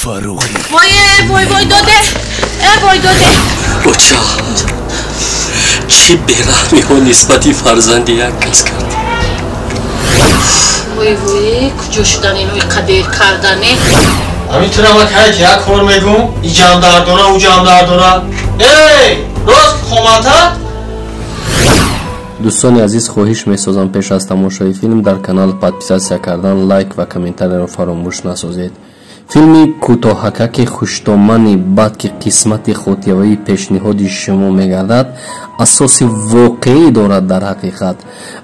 فاروقی وای داده وای داده بچه چه بیرحمی ها نسبتی فرزند یک کس کرد. وای کجا شدن اینوی قدیر کردنه. میتونم که یک کار میگم ای جمع در داره او جمع در داره. ای راست خمانتت. دوستان عزیز خواهش می‌سازم پیش از تماشای فیلم در کانال پادپیساسیا کردن لایک و کامنتاری را فراموش نسازید. فیلمی کوتاهک خوش‌تومانی بعد که قسمت خوتیوی پیشنهاد شما می‌گردد اساس واقعی دارد. در حقیقت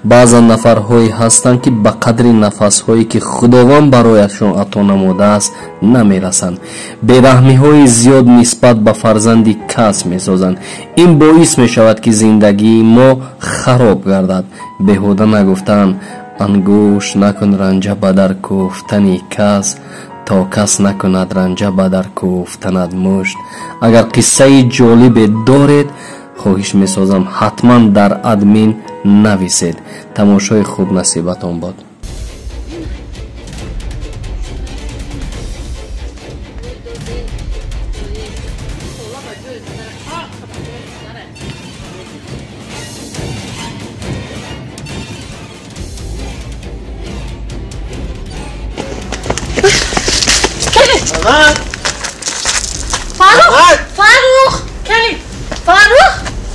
بعضا نفرهایی هستند که به قدر نفس‌هایی که خداوند برایشان عطا نموده است نمی‌رسند. بی‌رحمی‌های زیاد نسبت به فرزندی کس می‌سازند. این باعث می‌شود که زندگی ما خراب گردد. بیهوده نگفتن انگوش نکن رنجه به در کوفتنی کس تا کس نکند رنجه به در کوفتند مشت. اگر قصه جالب دارید خواهش می‌سازم حتما در ادمین نویسید. تماشای خوب نصیبتان باد. فاروق کلی فاروق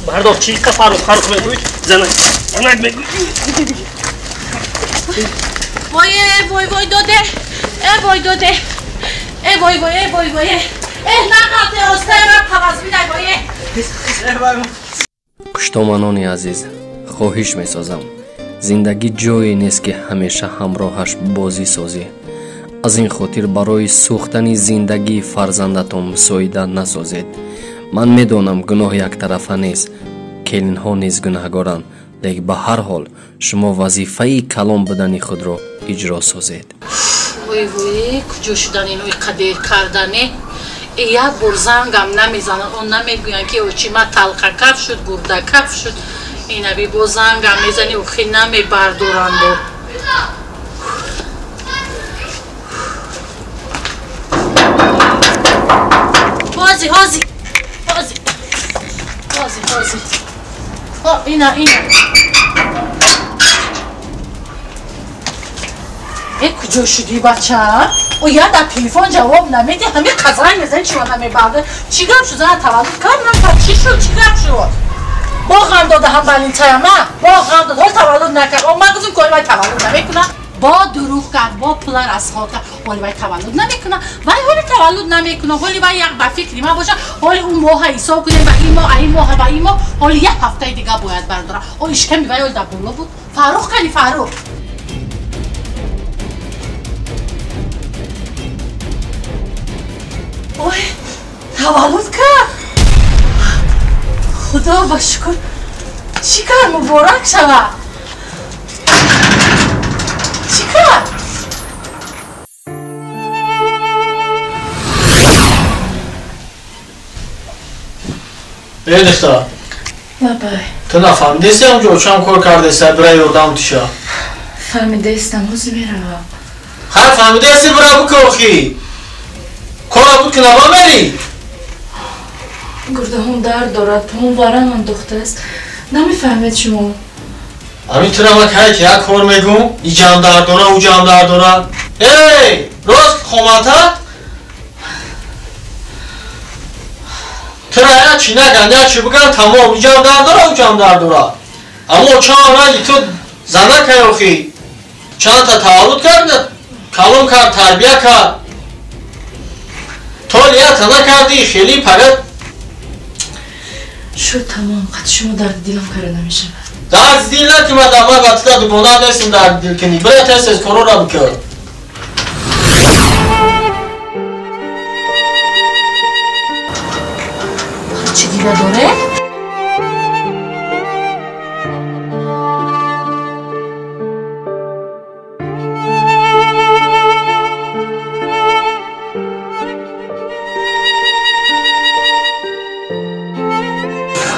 بردار چی که فاروق میگوید زنک میگوید. وای داده وای داده وای نقاطه راسته را خواست میدای وای. کشتامانان عزیز خواهش می‌سازم زندگی جایی نیست که همیشه همراهش بازی سازی. از این خاطر برای سوختن زندگی فرزندتان مساعده نسازید. من میدانم گناه یک طرفه نیست، کلین ها نیز گناهگارند، لیکن به هر حال شما وظیفه کلام بدن خود را اجرا سازید. وای کجا شدن اینوی قدیر کردنه. یک بار زنگم نمیزنن اون نمیگوین که او چی ما تلقه کف شد گرده کف شد. این ابی با زنگم میزنی او خیلی نمیبردورند. هازی اینا کجا شدی بچه؟ او یا در تلفن جواب نمیدی همین قضایی میزنی چی من نمیبرده. چی گم شد زنه تولد کردم چی شد چی گم شد؟ با غم داده هم بلین تایمه با غم داده حال تولد نکرد. او من گفتم که باید تولد نمیکنم با دروغ کرد با پلر از خاک ولی باید تولد نمیکنه ولی حالی تولد نمیکنه ولی باید یک به فکری ما باشه حالی اون ماه ایسا کنیم و این ماه حالی یک هفته دیگه باید برداره. او اشکمی باید در بالا بود. فاروق کلی فاروق اوه تولد کرد. خدا با شکر چی کار مبارک شود. چی کار؟ دختر بابای تو نفهمیدی همجا چند کار کرده سر برای یادم تیشا. فهمیده استم روزی میرم خیلی فهمیده هستی برای بکاخی کار بود که نبا میری گرده هم درد دارد هم وارم هم دختر است نمیفهمید شما. میتونم که یک کار میگم ای جمع در داره او جمع در داره. ای راست خمانتت تو را چی نگن یا چی بگن تمام ای جمع در داره او جمع در داره. اما چند نگی تو زنه که اخی چند تا تولد کرد کلام کرد تربیه کرد تو لیت نکردی خیلی پرد شد تمام قد شما درد دیلم کرده نمیشه. درد دیل نه که من در من قطعه دبونه نیستم درد دیل کنی باید تست از کارو را بکر. چی دیگه داره؟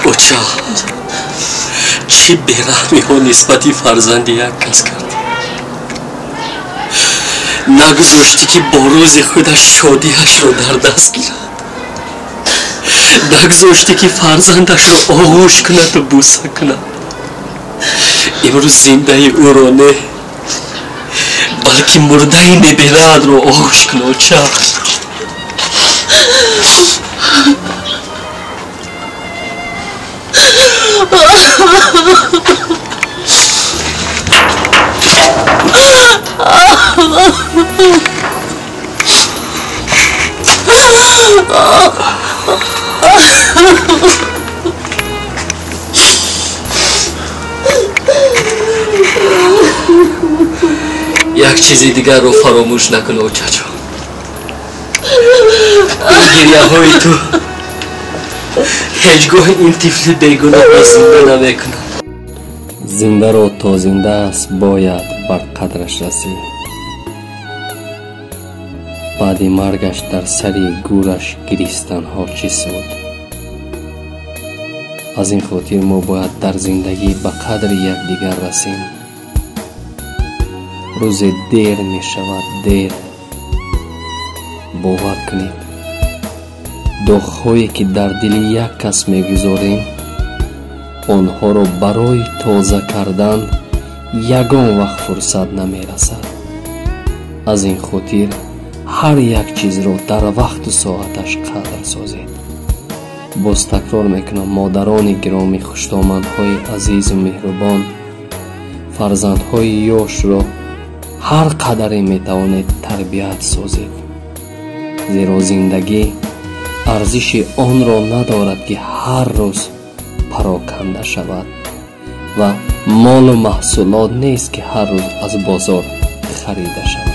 بچه چه بیرحمی ها نسبتی فرزند یک کس کرد. نگذاشتی که با روز خودش شادیش رو در دست گیرد، نگذاشتی که فرزندش رو آغوش کند و بوسه کند. امروز زنده او رو نه بلکه مرده میبیند رو آغوش کند. چه یک چیزی دیگر رو فراموش نکن اوچه جان. این گریه های تو هیچگاه این طفل بیگناه را زنده نمیکنه. زنده رو تا زنده است باید بر قدرش رسی. بعد مرگش در سری گورش گریستن ها چی سود؟ از این خاطر ما باید در زندگی به قدر یکدیگر رسیم. روز دیر می شود دیر. باور کنید داغ‌هایی که در دل یک کس می‌گذاریم آنها را برای تازه کردن یگان وقت فرصت نمی‌رسد. از این خاطر هر یک چیز را در وقت و ساعتش قدر سازید. باز تکرار میکنم مادران گرامی، خوش‌دامن‌های عزیز و مهربان، فرزندهای یاش را هر قدری میتوانید تربیت سازید، زیرا زندگی ارزش آن را ندارد که هر روز پراکنده شود و مال و محصولات نیست که هر روز از بازار خریده شود.